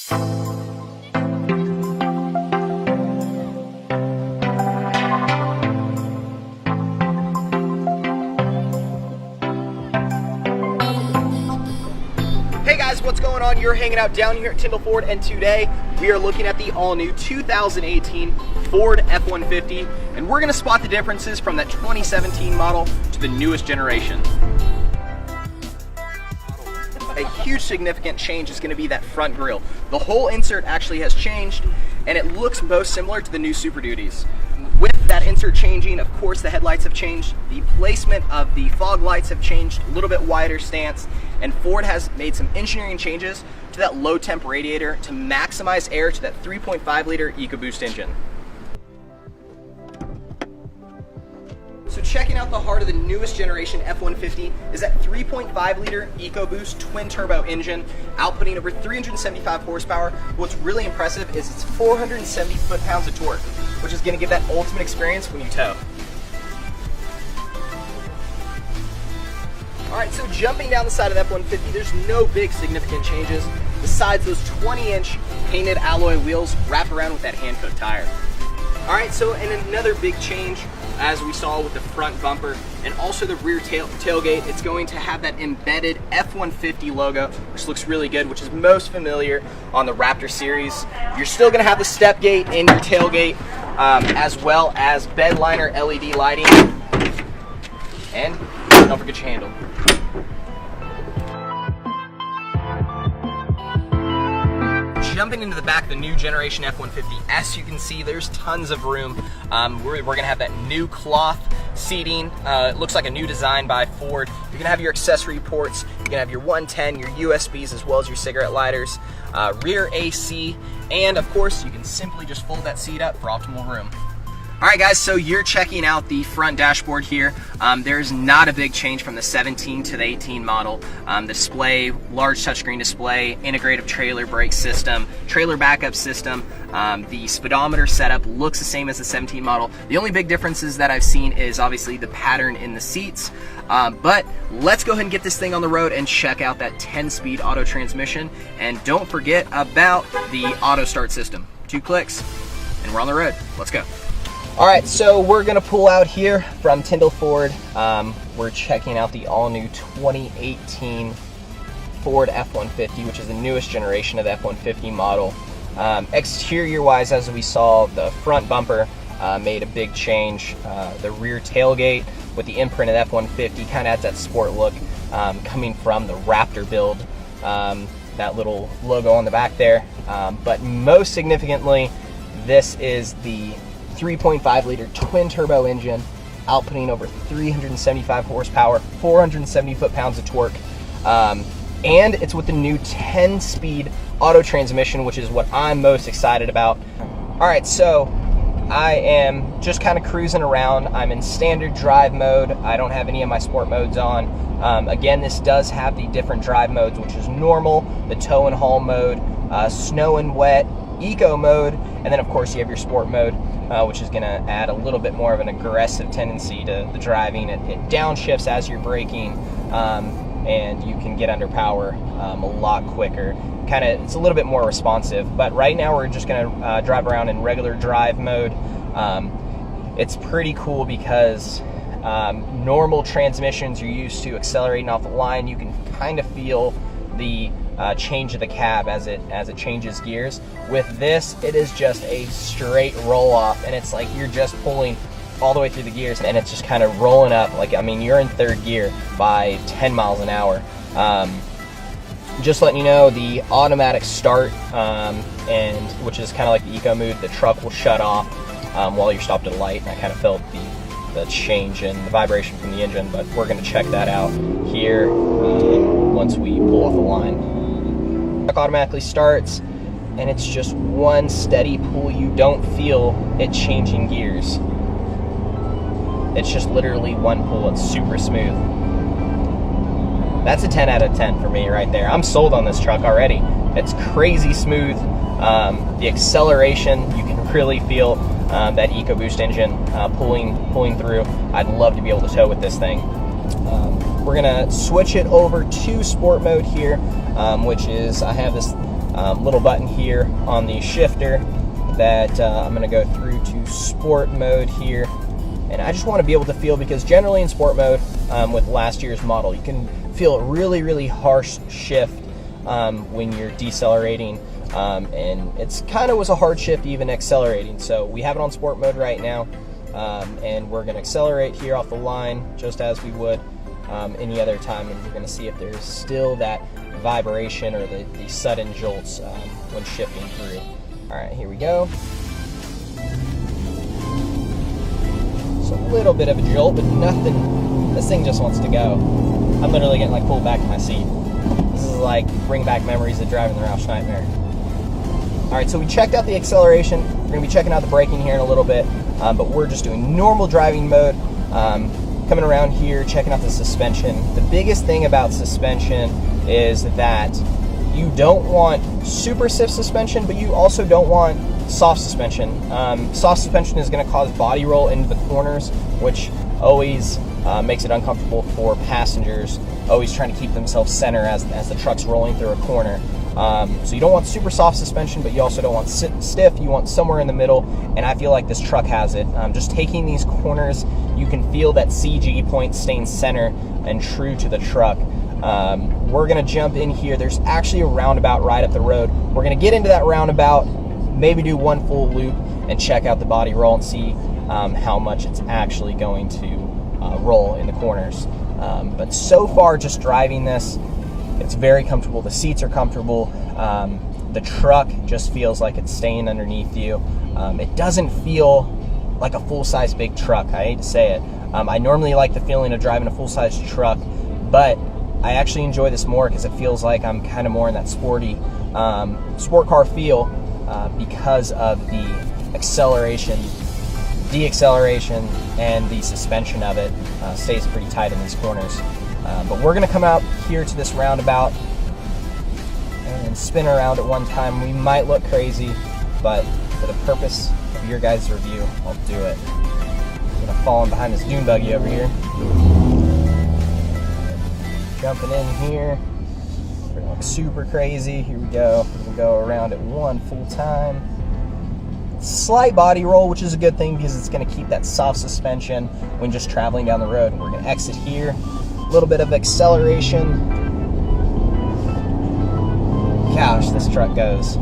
Hey guys, what's going on? You're hanging out down here at Tindol Ford, and today we are looking at the all-new 2018 Ford F-150, and we're going to spot the differences from that 2017 model to the newest generation. A huge significant change is going to be that front grille. The whole insert actually has changed, and it looks most similar to the new Super Duties. With that insert changing, of course, the headlights have changed, the placement of the fog lights have changed, a little bit wider stance, and Ford has made some engineering changes to that low temp radiator to maximize air to that 3.5 liter EcoBoost engine. So checking out the heart of the newest generation F-150 is that 3.5 liter EcoBoost twin turbo engine, outputting over 375 horsepower. What's really impressive is it's 470 foot-pounds of torque, which is going to give that ultimate experience when you tow. Alright, so jumping down the side of the F-150, there's no big significant changes besides those 20-inch painted alloy wheels wrapped around with that hand-cooked tire. Alright, so and another big change, as we saw with the front bumper and also the rear tailgate, it's going to have that embedded F-150 logo, which looks really good, which is most familiar on the Raptor series. You're still going to have the step gate in your tailgate, as well as bed liner LED lighting, and don't forget your handle. Jumping into the back of the new generation F-150, as you can see, there's tons of room. We're going to have that new cloth seating. It looks like a new design by Ford. You're going to have your accessory ports. You're going to have your 110, your USBs, as well as your cigarette lighters, rear AC, and of course, you can simply just fold that seat up for optimal room. Alright guys, so you're checking out the front dashboard here. There's not a big change from the 17 to the 18 model. The display, large touchscreen display, integrated trailer brake system, trailer backup system. The speedometer setup looks the same as the 17 model. The only big differences that I've seen is obviously the pattern in the seats. But let's go ahead and get this thing on the road and check out that 10-speed auto transmission. And don't forget about the auto start system. 2 clicks and we're on the road. Let's go. Alright, so we're going to pull out here from Tindol Ford. We're checking out the all-new 2018 Ford F-150, which is the newest generation of the F-150 model. Exterior-wise, as we saw, the front bumper made a big change. The rear tailgate with the imprint of the F-150 kind of adds that sport look, coming from the Raptor build, that little logo on the back there. But most significantly, this is the 3.5 liter twin turbo engine, outputting over 375 horsepower, 470 foot-pounds of torque, and it's with the new 10-speed auto transmission, which is what I'm most excited about. Alright, so I am just kind of cruising around. I'm in standard drive mode. I don't have any of my sport modes on. Again, this does have the different drive modes, which is normal, the tow and haul mode, snow and wet, eco mode, and then of course you have your sport mode, which is going to add a little bit more of an aggressive tendency to the driving. It downshifts as you're braking, and you can get under power a lot quicker. It's a little bit more responsive, but right now we're just going to drive around in regular drive mode. It's pretty cool because normal transmissions you're used to accelerating off the line, you can kind of feel the change of the cab as it changes gears. With this, it is just a straight roll off, and it's like you're just pulling all the way through the gears, and it's just kind of rolling up. Like, I mean, you're in third gear by 10 miles an hour. Just letting you know, the automatic start, and which is kind of like the eco mode, the truck will shut off while you're stopped at a light, and I kind of felt the change in the vibration from the engine, but we're going to check that out here once we pull off the line. Truck automatically starts, and it's just one steady pull. You don't feel it changing gears. It's just literally one pull. It's super smooth. That's a 10 out of 10 for me right there. I'm sold on this truck already. It's crazy smooth. The acceleration, you can really feel that EcoBoost engine pulling through. I'd love to be able to tow with this thing. We're gonna switch it over to sport mode here, which is, I have this Little button here on the shifter that I'm going to go through to sport mode here. And I just want to be able to feel, because generally in sport mode with last year's model, you can feel a really, really harsh shift when you're decelerating. And it's kind of was a hard shift even accelerating. So we have it on sport mode right now. And we're going to accelerate here off the line just as we would any other time. And we're going to see if there's still that vibration or the sudden jolts when shifting through. All right, here we go. It's a little bit of a jolt, but nothing. This thing just wants to go. I'm literally getting like pulled back to my seat. This is like bring back memories of driving the Roush Nightmare. All right, so we checked out the acceleration. We're gonna be checking out the braking here in a little bit, but we're just doing normal driving mode. Coming around here, checking out the suspension. The biggest thing about suspension is that you don't want super stiff suspension, but you also don't want soft suspension. Soft suspension is going to cause body roll into the corners, which always makes it uncomfortable for passengers, always trying to keep themselves center as the truck's rolling through a corner. So you don't want super soft suspension, but you also don't want stiff. You want somewhere in the middle, and I feel like this truck has it. Just taking these corners, you can feel that CG point staying center and true to the truck. We're going to jump in here. There's actually a roundabout right up the road. We're going to get into that roundabout, maybe do one full loop and check out the body roll and see how much it's actually going to roll in the corners. But so far, just driving this, it's very comfortable. The seats are comfortable. The truck just feels like it's staying underneath you. It doesn't feel like a full-size big truck. I hate to say it. I normally like the feeling of driving a full-size truck, but I actually enjoy this more because it feels like I'm kind of more in that sporty sport car feel because of the acceleration, deacceleration, and the suspension of it stays pretty tight in these corners. But we're going to come out here to this roundabout and spin around at one time. We might look crazy, but for the purpose of your guys' review, I'll do it. I'm going to fall in behind this dune buggy over here. Jumping in here. We're going to look super crazy. Here we go. We're going to go around at one full time. Slight body roll, which is a good thing because it's going to keep that soft suspension when just traveling down the road. We're going to exit here. A little bit of acceleration. Gosh, this truck goes.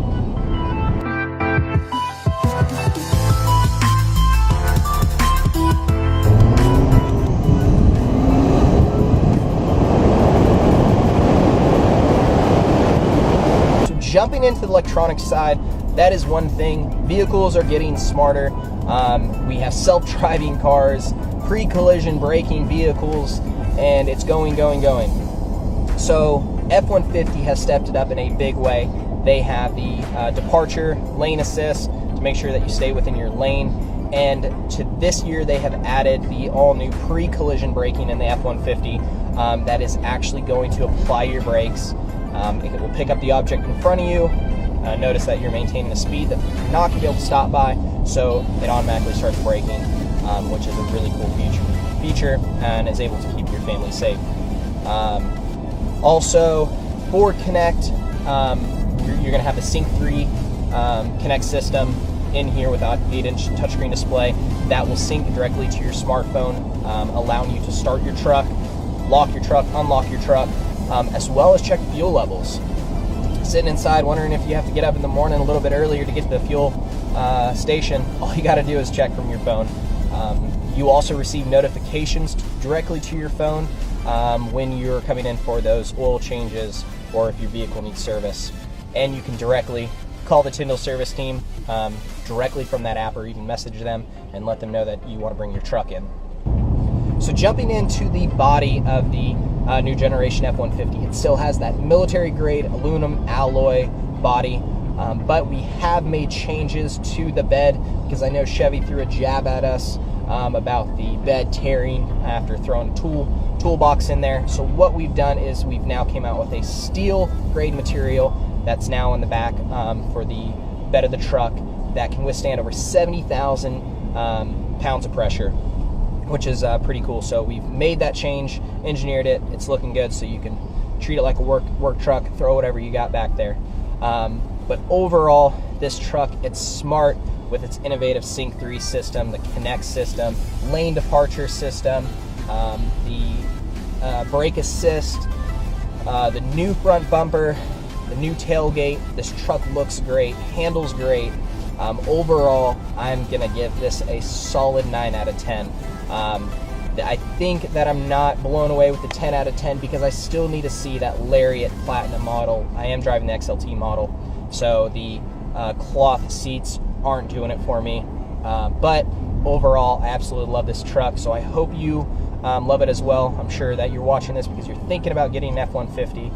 So jumping into the electronic side, that is one thing. Vehicles are getting smarter. We have self-driving cars, pre-collision braking vehicles, and it's going. So F-150 has stepped it up in a big way. They have the departure lane assist to make sure that you stay within your lane. And to this year, they have added the all-new pre-collision braking in the F-150 that is actually going to apply your brakes. It will pick up the object in front of you. Notice that you're maintaining a speed that you're not going to be able to stop by, so it automatically starts braking, which is a really cool feature and is able to keep your family safe. Also, Ford Connect, you're going to have the Sync 3 Connect system in here with an 8-inch touchscreen display that will sync directly to your smartphone, allowing you to start your truck, lock your truck, unlock your truck, as well as check fuel levels. Sitting inside wondering if you have to get up in the morning a little bit earlier to get to the fuel station, all you got to do is check from your phone. You also receive notifications directly to your phone when you're coming in for those oil changes or if your vehicle needs service. And you can directly call the Tindol service team directly from that app, or even message them and let them know that you want to bring your truck in. So jumping into the body of the new generation F-150, it still has that military grade aluminum alloy body, but we have made changes to the bed because I know Chevy threw a jab at us about the bed tearing after throwing a toolbox in there. So what we've done is we've now came out with a steel grade material that's now in the back for the bed of the truck that can withstand over 70,000 pounds of pressure, which is pretty cool. So we've made that change, engineered it, it's looking good, so you can treat it like a work truck, throw whatever you got back there. But overall, this truck, it's smart with its innovative Sync 3 system, the Connect system, lane departure system, the brake assist, the new front bumper, the new tailgate. This truck looks great, handles great. Overall, I'm gonna give this a solid 9 out of 10. I think that I'm not blown away with the 10 out of 10 because I still need to see that Lariat Platinum model. I am driving the XLT model, so the cloth seats aren't doing it for me. But overall, I absolutely love this truck, so I hope you love it as well. I'm sure that you're watching this because you're thinking about getting an F-150.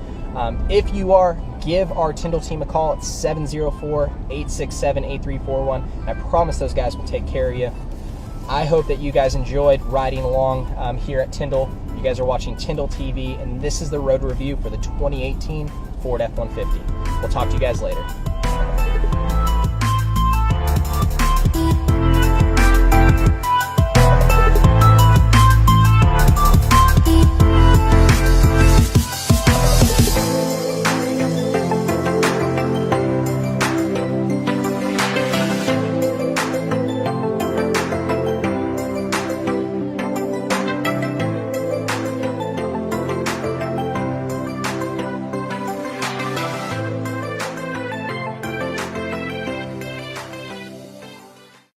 If you are, give our Tindol team a call at 704-867-8341. And I promise those guys will take care of you. I hope that you guys enjoyed riding along here at Tindol. You guys are watching Tindol TV, and this is the road review for the 2018 Ford F-150. We'll talk to you guys later.